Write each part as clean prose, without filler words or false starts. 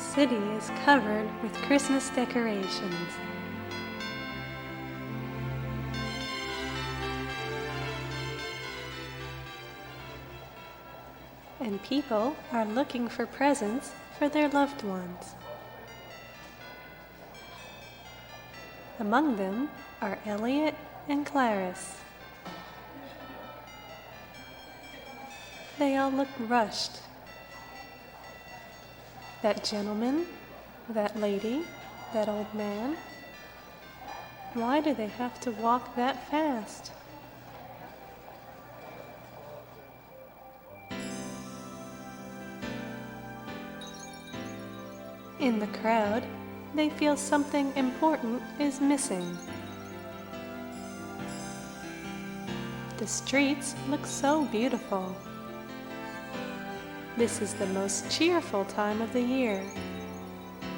city is covered with Christmas decorations. And people are looking for presents for their loved ones. Among them are Elliot and Clarice. They all look rushed. That gentleman, that lady, that old man. Why do they have to walk that fast? In the crowd, they feel something important is missing. The streets look so beautiful. This is the most cheerful time of the year.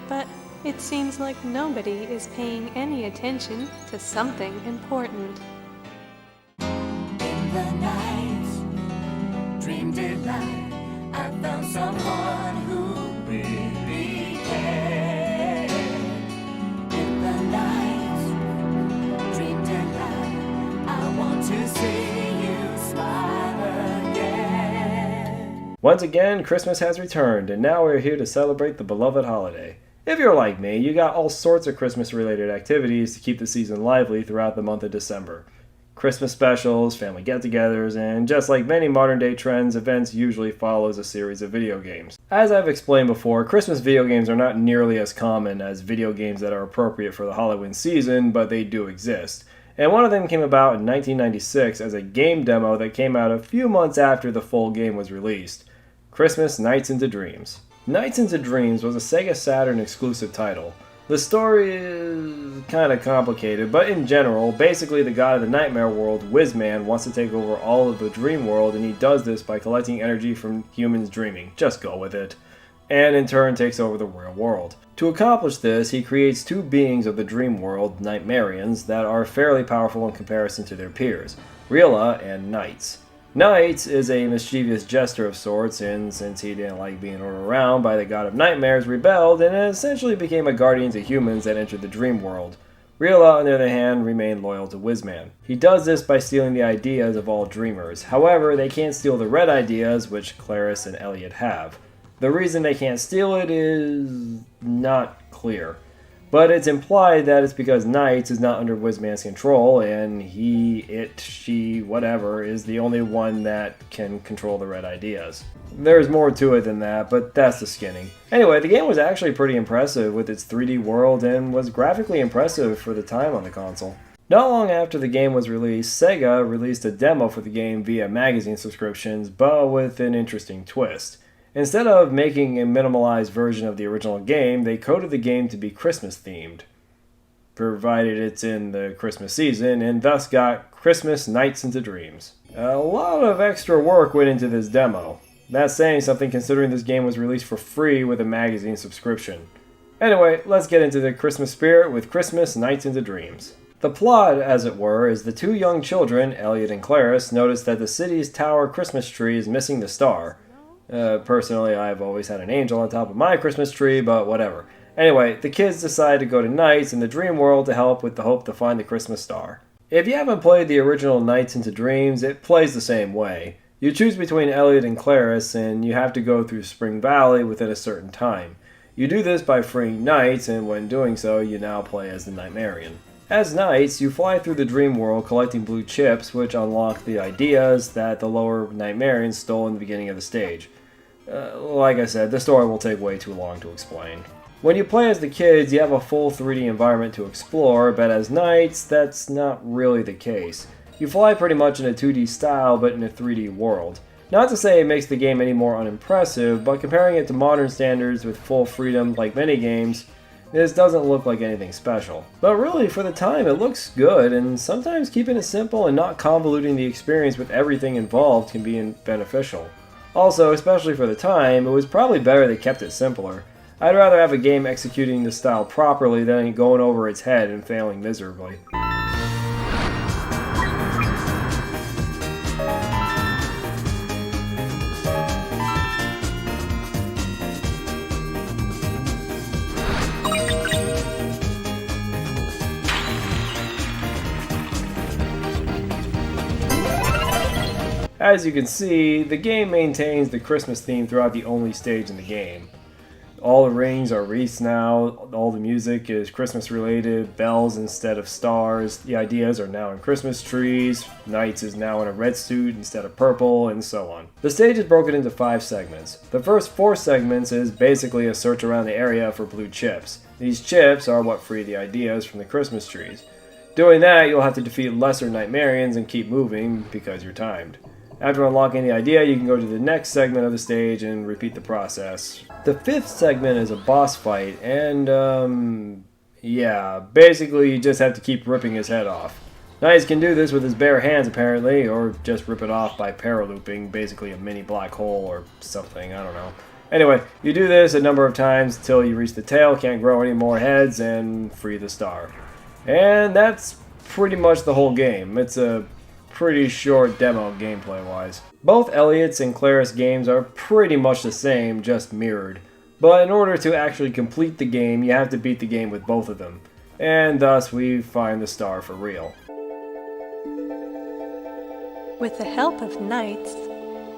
But it seems like nobody is paying any attention to something important. In the night, dream delight, I found someone who really cared. In the night, dream delight, I want to see you smile again. Once again, Christmas has returned, and now we're here to celebrate the beloved holiday. If you're like me, you got all sorts of Christmas-related activities to keep the season lively throughout the month of December. Christmas specials, family get-togethers, and just like many modern-day trends, events usually follows a series of video games. As I've explained before, Christmas video games are not nearly as common as video games that are appropriate for the Halloween season, but they do exist. And one of them came about in 1996 as a game demo that came out a few months after the full game was released. Christmas Nights into Dreams. Nights into Dreams was a SEGA Saturn exclusive title. The story is kinda complicated, but in general, basically the god of the nightmare world, Whizman, wants to take over all of the dream world, and he does this by collecting energy from humans dreaming. Just go with it. And in turn takes over the real world. To accomplish this, he creates two beings of the dream world, Nightmarians, that are fairly powerful in comparison to their peers, Rila and Knights. Knights is a mischievous jester of sorts, and since he didn't like being ordered around by the god of nightmares, rebelled and essentially became a guardian to humans that entered the dream world. Rila, on the other hand, remained loyal to Whizman. He does this by stealing the ideas of all dreamers. However, they can't steal the red ideas, which Clarice and Elliot have. The reason they can't steal it is not clear. But it's implied that it's because Knights is not under Whizman's control, and he, it, she, whatever, is the only one that can control the red ideas. There's more to it than that, but that's the skinning. Anyway, the game was actually pretty impressive with its 3D world and was graphically impressive for the time on the console. Not long after the game was released, SEGA released a demo for the game via magazine subscriptions, but with an interesting twist. Instead of making a minimalized version of the original game, they coded the game to be Christmas themed, provided it's in the Christmas season, and thus got Christmas Nights into Dreams. A lot of extra work went into this demo. That's saying something considering this game was released for free with a magazine subscription. Anyway, let's get into the Christmas spirit with Christmas Nights into Dreams. The plot, as it were, is the two young children, Elliot and Clarice, notice that the city's tower Christmas tree is missing the star. Personally, I've always had an angel on top of my Christmas tree, but whatever. Anyway, the kids decide to go to Nights in the dream world to help with the hope to find the Christmas star. If you haven't played the original Nights into Dreams, it plays the same way. You choose between Elliot and Clarice, and you have to go through Spring Valley within a certain time. You do this by freeing Knights, and when doing so, you now play as the Nightmarian. As Knights, you fly through the dream world collecting blue chips, which unlock the ideas that the lower Nightmarians stole in the beginning of the stage. Like I said, the story will take way too long to explain. When you play as the kids, you have a full 3D environment to explore, but as Knights, that's not really the case. You fly pretty much in a 2D style, but in a 3D world. Not to say it makes the game any more unimpressive, but comparing it to modern standards with full freedom like many games, this doesn't look like anything special. But really, for the time, it looks good, and sometimes keeping it simple and not convoluting the experience with everything involved can be beneficial. Also, especially for the time, it was probably better they kept it simpler. I'd rather have a game executing the style properly than going over its head and failing miserably. As you can see, the game maintains the Christmas theme throughout the only stage in the game. All the rings are wreaths now, all the music is Christmas related, bells instead of stars, the ideas are now in Christmas trees, Knights is now in a red suit instead of purple, and so on. The stage is broken into 5 segments. The first 4 segments is basically a search around the area for blue chips. These chips are what free the ideas from the Christmas trees. Doing that, you'll have to defeat lesser Nightmarians and keep moving because you're timed. After unlocking the idea, you can go to the next segment of the stage and repeat the process. The 5th segment is a boss fight, and yeah, basically you just have to keep ripping his head off. Knights can do this with his bare hands apparently, or just rip it off by paralooping, basically a mini black hole or something, I don't know. Anyway, you do this a number of times until you reach the tail, can't grow any more heads, and free the star. And that's pretty much the whole game. It's a pretty short demo gameplay wise. Both Elliot's and Claris games are pretty much the same, just mirrored. But in order to actually complete the game, you have to beat the game with both of them. And thus we find the star for real. With the help of Knights,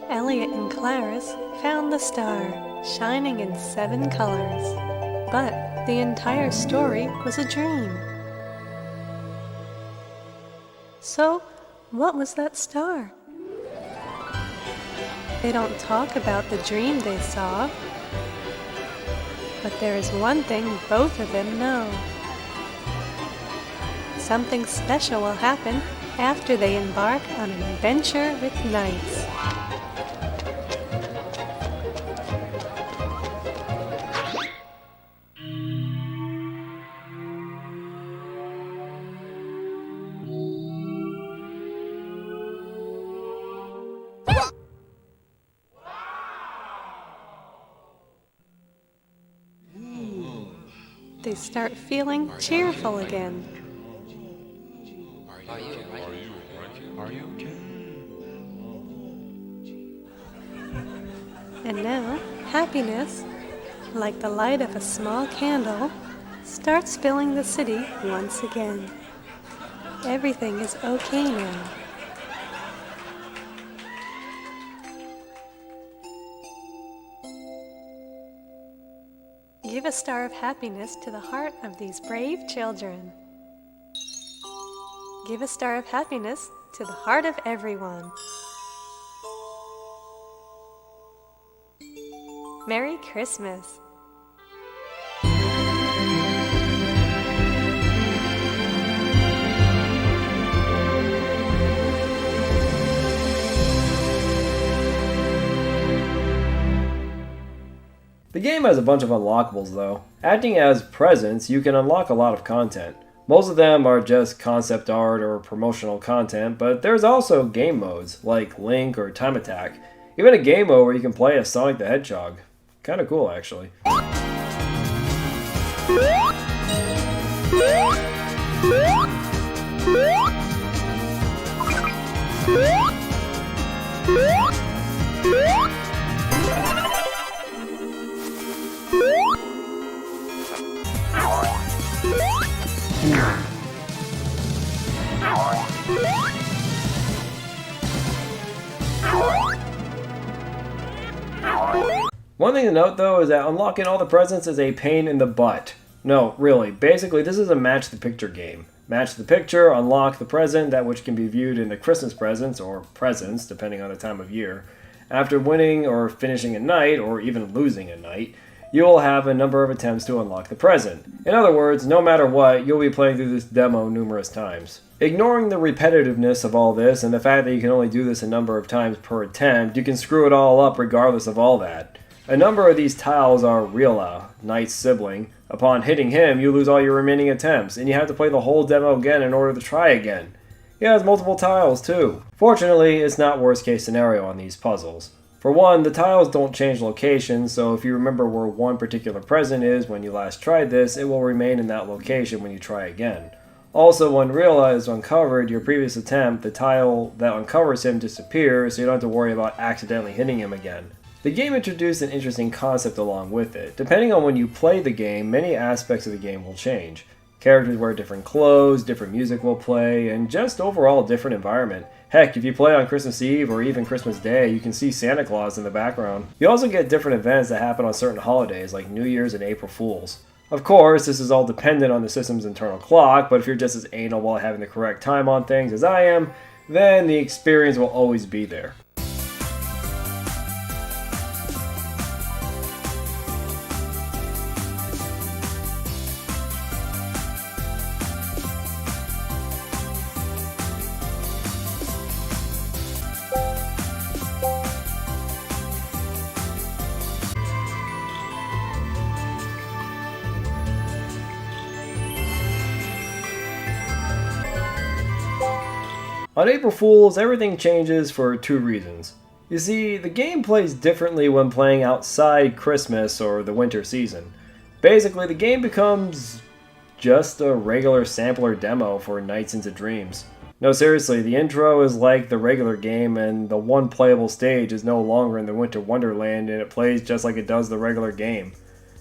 Elliot and Claris found the star, shining in 7 colors. But the entire story was a dream. So, what was that star? They don't talk about the dream they saw, but there is one thing both of them know. Something special will happen after they embark on an adventure with Knights. They start feeling cheerful again. Are you okay? And now, happiness, like the light of a small candle, starts filling the city once again. Everything is okay now. Give a star of happiness to the heart of these brave children. Give a star of happiness to the heart of everyone. Merry Christmas! The game has a bunch of unlockables though. Acting as presents, you can unlock a lot of content. Most of them are just concept art or promotional content, but there's also game modes, like Link or Time Attack. Even a game mode where you can play as Sonic the Hedgehog. Kinda cool actually. One thing to note though is that unlocking all the presents is a pain in the butt. No, really, basically this is a match the picture game. Match the picture, unlock the present, that which can be viewed in the Christmas presents, or presents, depending on the time of year. After winning or finishing a night, or even losing a night, you will have a number of attempts to unlock the present. In other words, no matter what, you'll be playing through this demo numerous times. Ignoring the repetitiveness of all this and the fact that you can only do this a number of times per attempt, you can screw it all up regardless of all that. A number of these tiles are Rila, Knight's sibling. Upon hitting him, you lose all your remaining attempts, and you have to play the whole demo again in order to try again. He has multiple tiles too. Fortunately, it's not worst case scenario on these puzzles. For one, the tiles don't change location, so if you remember where one particular present is when you last tried this, it will remain in that location when you try again. Also, when Rila is uncovered, your previous attempt, the tile that uncovers him disappears, so you don't have to worry about accidentally hitting him again. The game introduced an interesting concept along with it. Depending on when you play the game, many aspects of the game will change. Characters wear different clothes, different music will play, and just overall a different environment. Heck, if you play on Christmas Eve or even Christmas Day, you can see Santa Claus in the background. You also get different events that happen on certain holidays, like New Year's and April Fools. Of course, this is all dependent on the system's internal clock, but if you're just as anal while having the correct time on things as I am, then the experience will always be there. On April Fools, everything changes for two reasons. You see, the game plays differently when playing outside Christmas or the winter season. Basically, the game becomes just a regular sampler demo for Nights into Dreams. No, seriously, the intro is like the regular game, and the one playable stage is no longer in the Winter Wonderland, and it plays just like it does the regular game.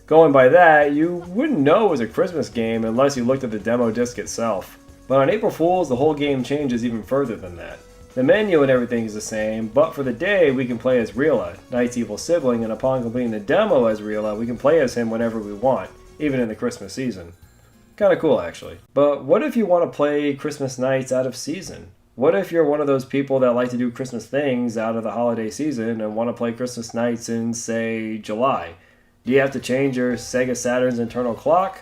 Going by that, you wouldn't know it was a Christmas game unless you looked at the demo disc itself. But on April Fools, the whole game changes even further than that. The menu and everything is the same, but for the day we can play as Rila, Night's evil sibling, and upon completing the demo as Rila, we can play as him whenever we want, even in the Christmas season. Kinda cool, actually. But what if you want to play Christmas Nights out of season? What if you're one of those people that like to do Christmas things out of the holiday season and want to play Christmas Nights in, say, July? Do you have to change your SEGA Saturn's internal clock?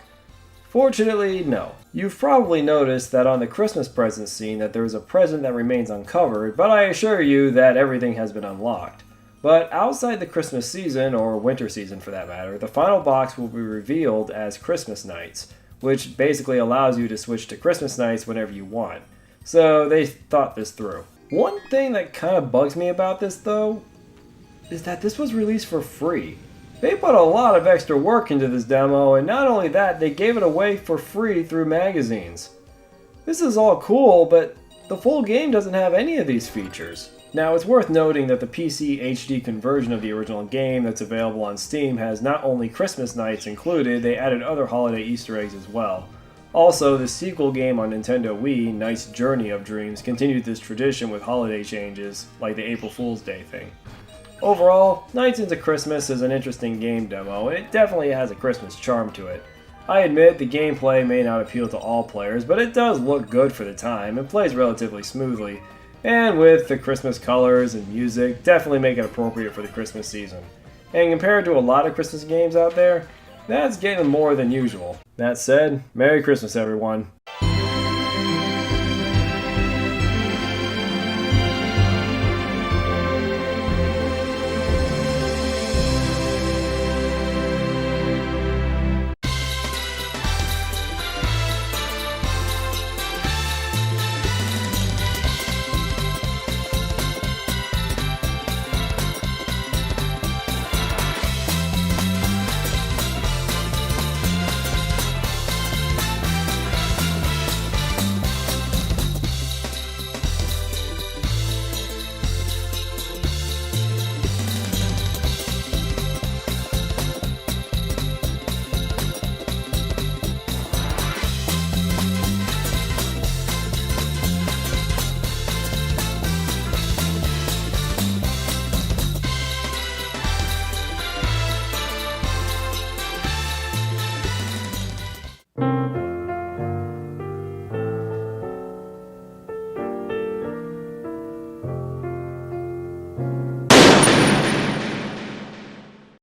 Fortunately, no. You've probably noticed that on the Christmas present scene that there is a present that remains uncovered, but I assure you that everything has been unlocked. But outside the Christmas season, or winter season for that matter, the final box will be revealed as Christmas Nights, which basically allows you to switch to Christmas Nights whenever you want. So they thought this through. One thing that kind of bugs me about this though, is that this was released for free. They put a lot of extra work into this demo, and not only that, they gave it away for free through magazines. This is all cool, but the full game doesn't have any of these features. Now, it's worth noting that the PC HD conversion of the original game that's available on Steam has not only Christmas Nights included, they added other holiday Easter eggs as well. Also, the sequel game on Nintendo Wii, Night's Journey of Dreams, continued this tradition with holiday changes, like the April Fool's Day thing. Overall, Nights into Christmas is an interesting game demo, and it definitely has a Christmas charm to it. I admit the gameplay may not appeal to all players, but it does look good for the time and plays relatively smoothly, and with the Christmas colors and music, definitely make it appropriate for the Christmas season. And compared to a lot of Christmas games out there, that's getting more than usual. That said, Merry Christmas everyone.